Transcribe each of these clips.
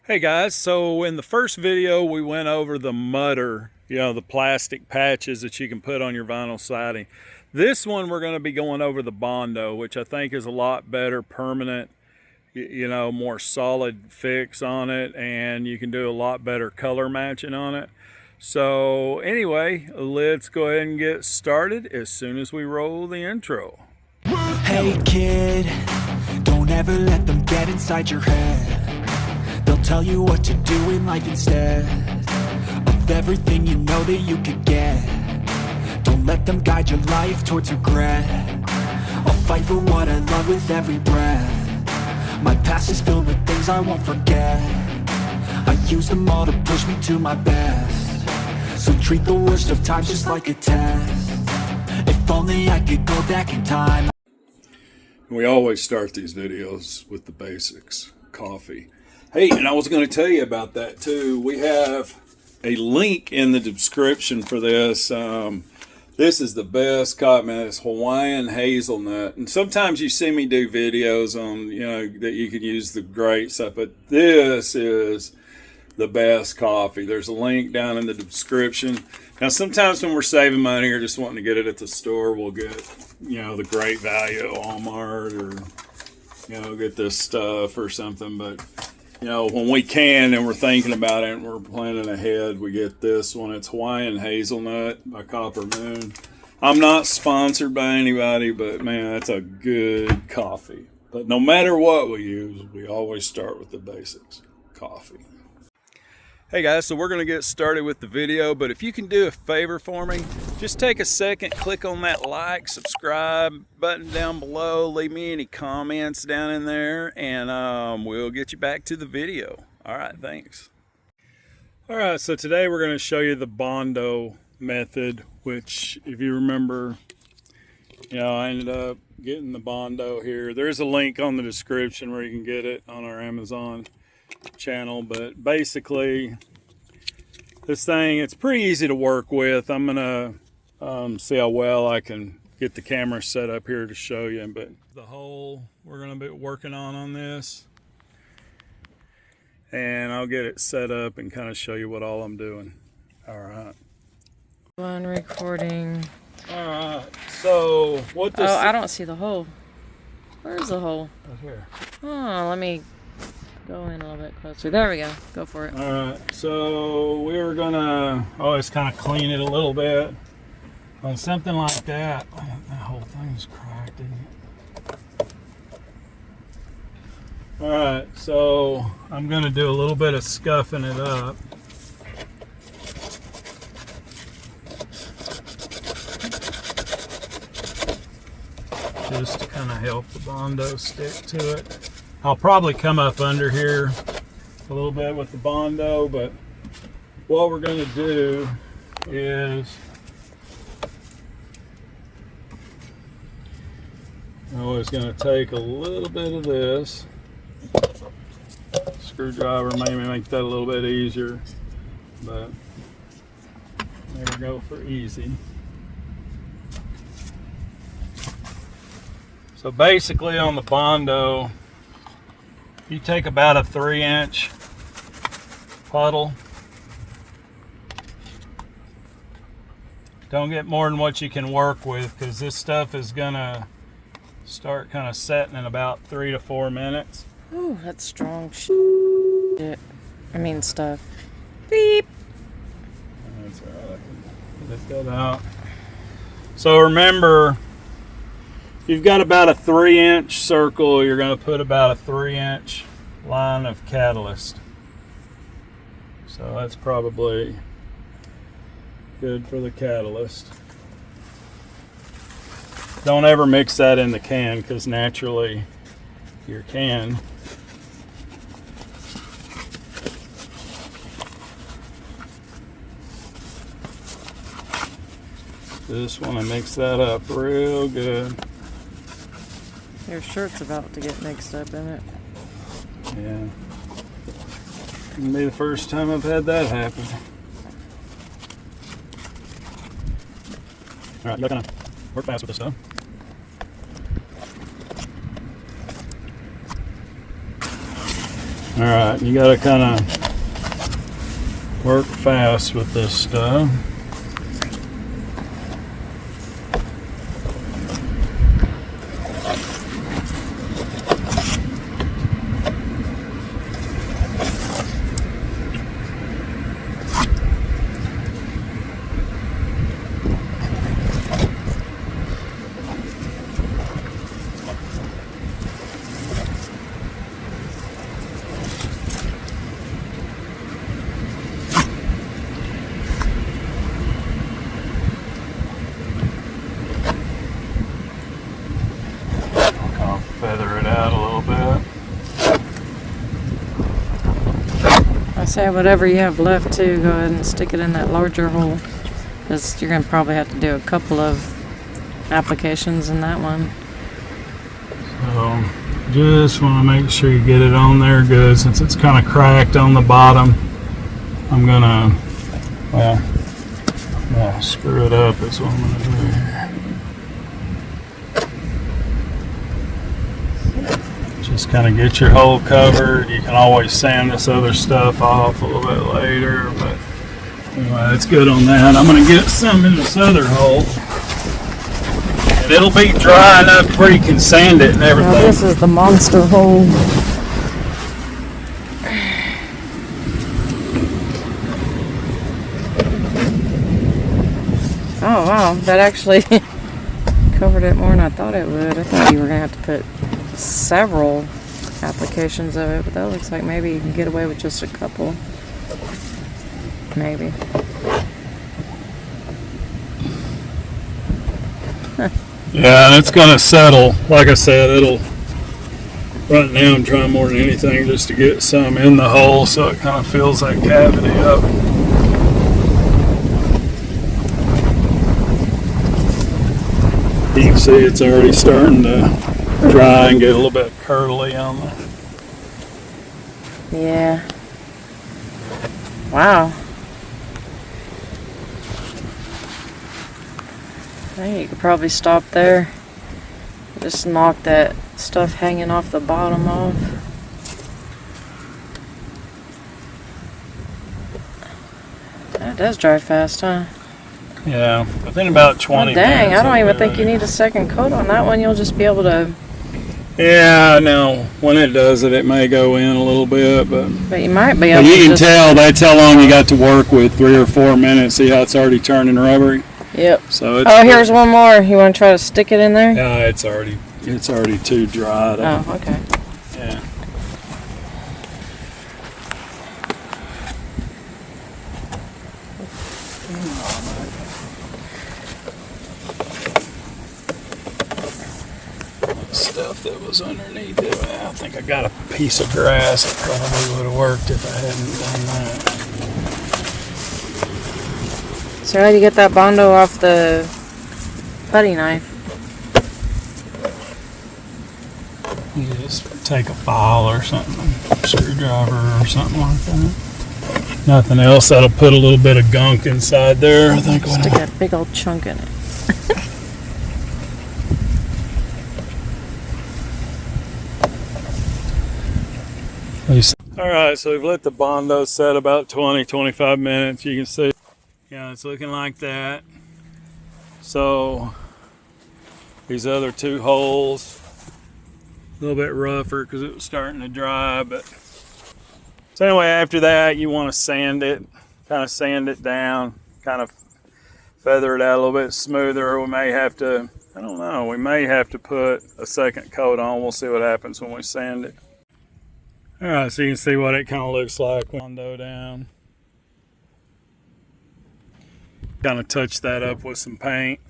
Hey guys, so in the first video we went over the mutter, the plastic patches that you can put on your vinyl siding. This one we're going to be going over the Bondo, which I think is a lot better permanent, more solid fix on it, and you can do a lot better color matching on it. So anyway, let's go ahead and get started as soon as we roll the intro. Hey kid, don't ever let them get inside your head. They'll tell you what to do in life instead of everything you know that you could get. Don't let them guide your life towards regret. I'll fight for what I love with every breath. My past is filled with things I won't forget. I use them all to push me to my best. So treat the worst of times just like a test. If only I could go back in time. We always start these videos with the basics. Coffee. Hey, and I was going to tell you about that too. We have a link in the description for this. This is the best coffee, man. It's Hawaiian hazelnut. And sometimes you see me do videos on, that you can use the great stuff, but this is the best coffee. There's a link down in the description. Now, sometimes when we're saving money or just wanting to get it at the store, we'll get, the great value at Walmart or, get this stuff or something. But when we can and we're thinking about it and we're planning ahead, we get this one. It's Hawaiian Hazelnut by Copper Moon. I'm not sponsored by anybody, but man, that's a good coffee. But no matter what we use, we always start with the basics. Coffee. Hey guys, so we're going to get started with the video, but if you can do a favor for me, just take a second, click on that like, subscribe button down below, leave me any comments down in there, and we'll get you back to the video. Alright, thanks. Alright, so today we're going to show you the Bondo method, which if you remember, I ended up getting the Bondo here. There's a link on the description where you can get it on our Amazon channel, but basically this thing, it's pretty easy to work with. I'm gonna see how well I can get the camera set up here to show you, but the hole we're gonna be working on this, and I'll get it set up and kind of show you what all I'm doing. All right, One recording. All right, so what this, I don't see the hole. Where's the hole? right here. Oh, let me go in a little bit closer. There we go. Go for it. All right, so we're gonna always kind of clean it a little bit on something like that. That whole thing's cracked, isn't it? All right, so I'm gonna do a little bit of scuffing it up. Just to kind of help the Bondo stick to it. I'll probably come up under here a little bit with the Bondo, but what we're going to do is I'm always going to take a little bit of this screwdriver, maybe make that a little bit easier, but there we go for easy. So basically on the Bondo, you take about a 3-inch puddle. Don't get more than what you can work with, because this stuff is gonna start kind of setting in about 3 to 4 minutes. Ooh, that's strong shit. I mean stuff. Beep. That's all right, I can lift that out. So remember, you've got about a 3-inch circle, you're going to put about a 3-inch line of catalyst. So that's probably good for the catalyst. Don't ever mix that in the can, because naturally your can just want to mix that up real good. Your shirt's about to get mixed up in it. Yeah. It'll be the first time I've had that happen. Alright, you gotta work fast with this stuff. All right, you gotta kind of work fast with this stuff. Feather it out a little bit. I say whatever you have left too, go ahead and stick it in that larger hole. Because you're going to probably have to do a couple of applications in that one. So just want to make sure you get it on there good. Since it's kind of cracked on the bottom, I'm gonna, well, screw it up is what I'm gonna do here. Just kind of get your hole covered. You can always sand this other stuff off a little bit later, but anyway, it's good on that. I'm gonna get some in this other hole. And it'll be dry enough where you can sand it and everything. Now this is the monster hole. Oh wow, that actually covered it more than I thought it would. I thought you were gonna have to put several applications of it, but that looks like maybe you can get away with just a couple. Maybe. Yeah, and it's gonna settle. Like I said, it'll right now I'm trying more than anything just to get some in the hole so it kind of fills that cavity up. You can see it's already starting to dry and get a little bit curly on the. Yeah. Wow. I think you could probably stop there. Just knock that stuff hanging off the bottom off. That does dry fast, huh? Yeah, within about 20 Oh, dang, minutes. I don't even think you need a second coat on that one. You'll just be able to. Yeah, no. When it does it, it may go in a little bit, but You might be but able you to can just, tell that's how long you got to work with, 3 or 4 minutes. See how it's already turning rubbery? Yep. So it's Oh, here's one more. You want to try to stick it in there? Yeah, it's already too dry. Oh, okay. Yeah. Stuff that was underneath it. I think I got a piece of grass that probably would have worked if I hadn't done that. So how do you get that Bondo off the putty knife? You just take a file or something, screwdriver or something like that. Nothing else. That'll put a little bit of gunk inside there. I think. Stick a big old chunk in it. Alright, so we've let the Bondo set about 20-25 minutes. You can see, yeah, it's looking like that. So these other 2 holes, a little bit rougher because it was starting to dry. But so anyway, after that, you want to sand it, kind of sand it down, kind of feather it out a little bit smoother. We may have to, I don't know, we may have to put a second coat on. We'll see what happens when we sand it. Alright, so you can see what it kind of looks like when Bondo down. Kind of touch that up with some paint.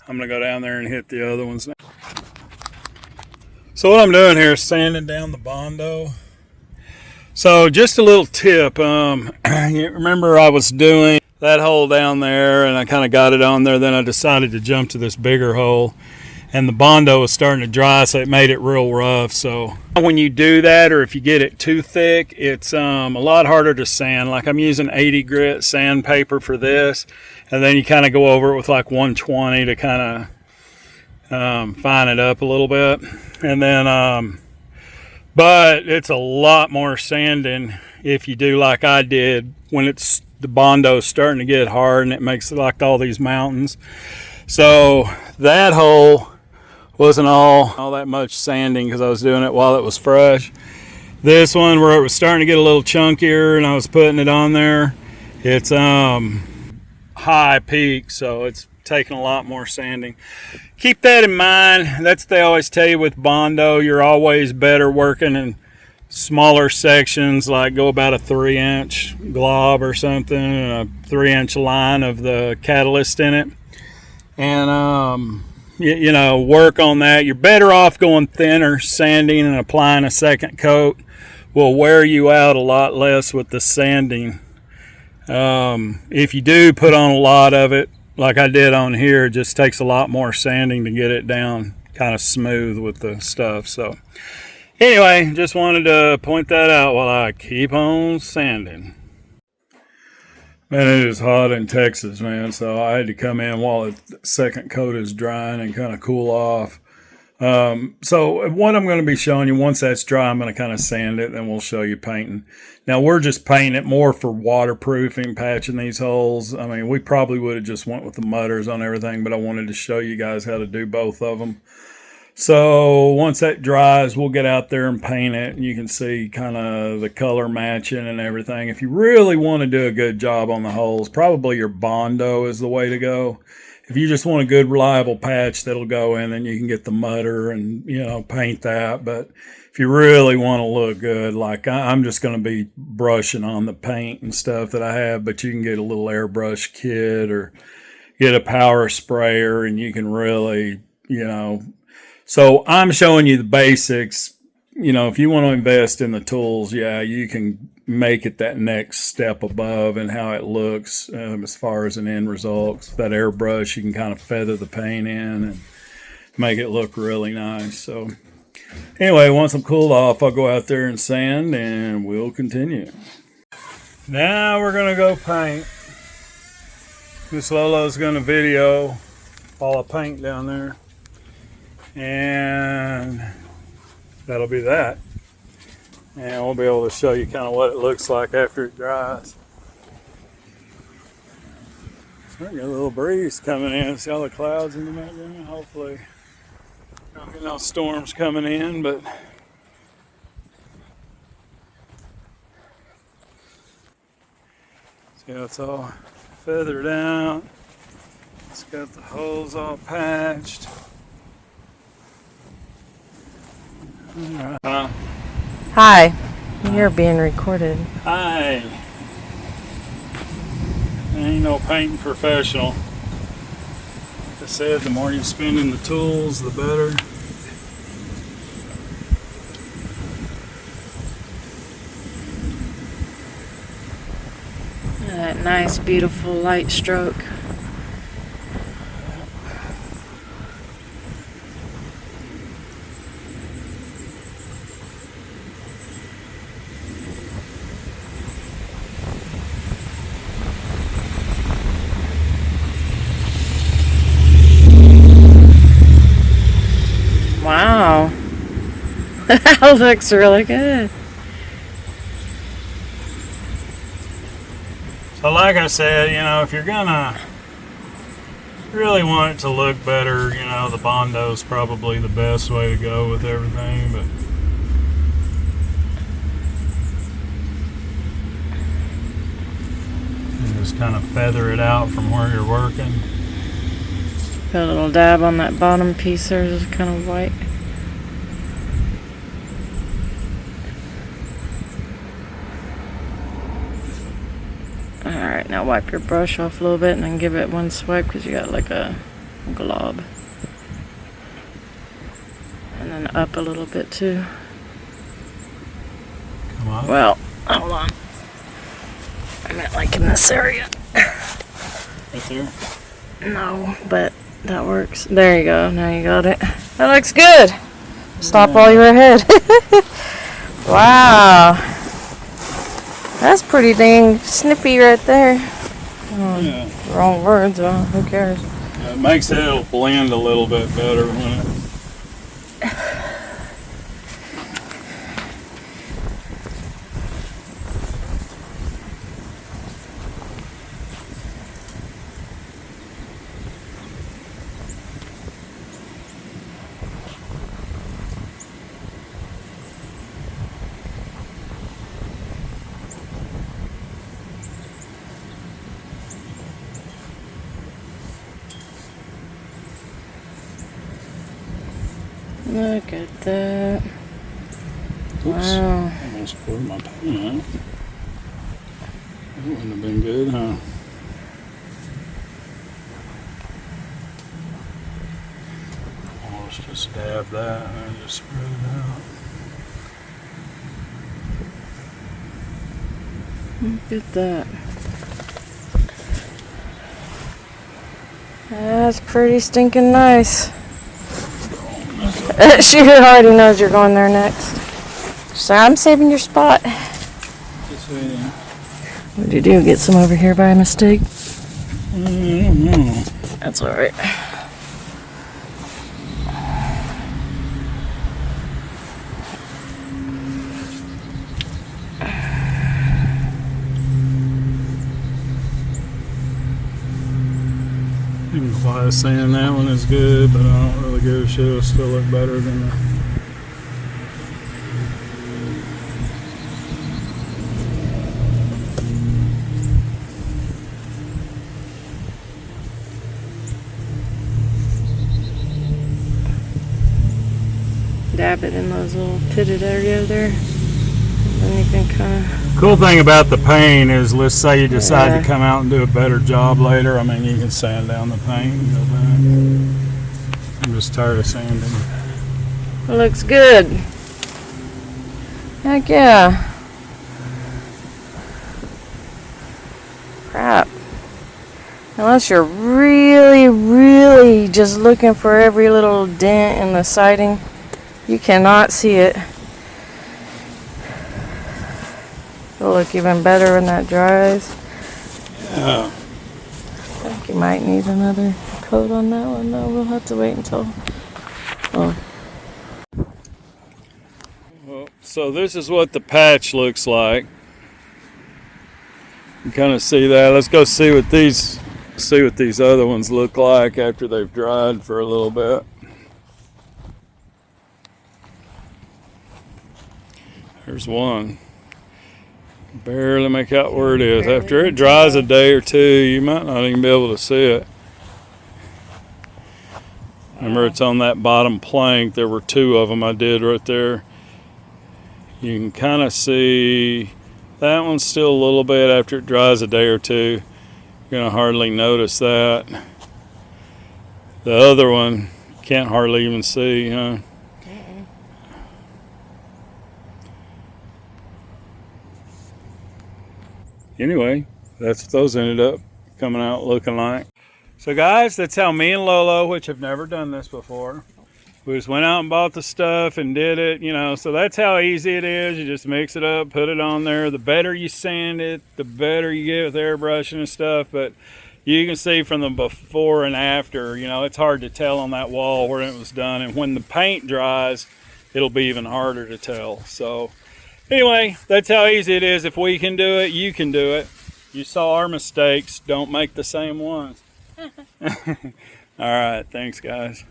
I'm going to go down there and hit the other ones now. So what I'm doing here is sanding down the Bondo. So just a little tip. You remember I was doing that hole down there and I kind of got it on there. Then I decided to jump to this bigger hole. And the Bondo was starting to dry, so it made it real rough. So when you do that, or if you get it too thick, it's a lot harder to sand. Like I'm using 80 grit sandpaper for this, and then you kind of go over it with like 120 to kind of fine it up a little bit. And then But it's a lot more sanding if you do like I did when it's the Bondo's starting to get hard and it makes like all these mountains. So that hole wasn't all that much sanding because I was doing it while it was fresh. This one where it was starting to get a little chunkier and I was putting it on there, it's high peak, so it's taking a lot more sanding. Keep that in mind. That's what they always tell you with Bondo. You're always better working in smaller sections, like go about a 3-inch glob or something, and a 3-inch line of the catalyst in it. And you know, work on that. You're better off going thinner, sanding and applying a second coat will wear you out a lot less with the sanding. If you do put on a lot of it, like I did on here, it just takes a lot more sanding to get it down kind of smooth with the stuff. So anyway, just wanted to point that out while I keep on sanding. Man, it is hot in Texas, man, so I had to come in while the second coat is drying and kind of cool off. So what I'm going to be showing you, once that's dry, I'm going to kind of sand it, and we'll show you painting. Now, we're just painting it more for waterproofing, patching these holes. I mean, we probably would have just went with the mudders on everything, but I wanted to show you guys how to do both of them. So once that dries, we'll get out there and paint it, and you can see kind of the color matching and everything. If you really want to do a good job on the holes, probably your Bondo is the way to go. If you just want a good reliable patch that'll go in, then you can get the mudder and, you know, paint that. But if you really want to look good, like I'm just going to be brushing on the paint and stuff that I have, but you can get a little airbrush kit or get a power sprayer and you can really, you know. So I'm showing you the basics. You know, if you want to invest in the tools, yeah, you can make it that next step above and how it looks as far as an end result. That airbrush, you can kind of feather the paint in and make it look really nice. So anyway, once I'm cooled off, I'll go out there and sand and we'll continue. Now we're going to go paint. Miss Lolo's going to video all the paint down there. And that'll be that. And we'll be able to show you kind of what it looks like after it dries. So I got a little breeze coming in. See all the clouds in the background? Hopefully don't get no storms coming in, but see how it's all feathered out. It's got the holes all patched. Hi, you're being recorded. Hi. I ain't no painting professional. Like I said, the more you spend in the tools, the better. That nice, beautiful light stroke. Wow, that looks really good. So like I said, you know, if you're gonna really want it to look better, you know, the Bondo's probably the best way to go with everything, but you just kind of feather it out from where you're working. Put a little dab on that bottom piece there, is kind of white. Alright, now wipe your brush off a little bit and then give it one swipe because you got like a glob. And then up a little bit too. Come on. Well, hold on. I meant like in this area. Right there? No, but that works. There you go. Now you got it. That looks good. Stop while you're ahead. Wow. That's pretty dang snippy right there. Oh, Yeah. Wrong words. Well, who cares? It makes it blend a little bit better when it. Look at that. Oops. Wow. Almost poured my pan out. That wouldn't have been good, huh? Let's just dab that and then just spread it out. Look at that. That's pretty stinking nice. She already knows you're going there next. So I'm saving your spot. Just waiting. What did you do? Get some over here by mistake? I don't know. That's alright. Even quiet saying that one is good, but I don't really give a shit. It'll still look better than the. Dab it in those little pitted area there. And then you can kind of. Cool thing about the paint is, let's say you decide to come out and do a better job later. I mean, you can sand down the paint and go back. I'm just tired of sanding. It looks good. Heck yeah. Crap. Unless you're really, really just looking for every little dent in the siding, you cannot see it. It'll look even better when that dries. Yeah. I think you might need another coat on that one though. We'll have to wait until. Oh. Well, so this is what the patch looks like. You kind of see that. Let's go see what these other ones look like after they've dried for a little bit. There's one. Barely make out where it is. After it dries a day or two, you might not even be able to see it. Remember, it's on that bottom plank. There were two of them I did right there. You can kind of see that one's still a little bit after it dries a day or two. You're going to hardly notice that. The other one, can't hardly even see, huh? Anyway, that's what those ended up coming out looking like. So guys, that's how me and Lolo, which have never done this before, we just went out and bought the stuff and did it, you know. So that's how easy it is. You just mix it up, put it on there. The better you sand it, the better you get with airbrushing and stuff. But you can see from the before and after, you know, it's hard to tell on that wall where it was done. And when the paint dries, it'll be even harder to tell. So anyway, that's how easy it is. If we can do it, you can do it. You saw our mistakes. Don't make the same ones. All right. Thanks, guys.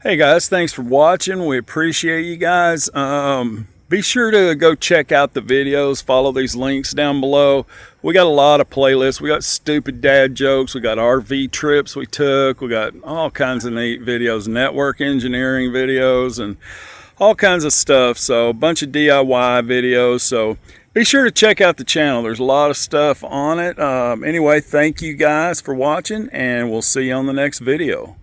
Hey, guys. Thanks for watching. We appreciate you guys. Be sure to go check out the videos. Follow these links down below. We got a lot of playlists. We got stupid dad jokes. We got RV trips we took. We got all kinds of neat videos, network engineering videos, and all kinds of stuff. So a bunch of DIY videos. So be sure to check out the channel. There's a lot of stuff on it. Anyway, thank you guys for watching, and we'll see you on the next video.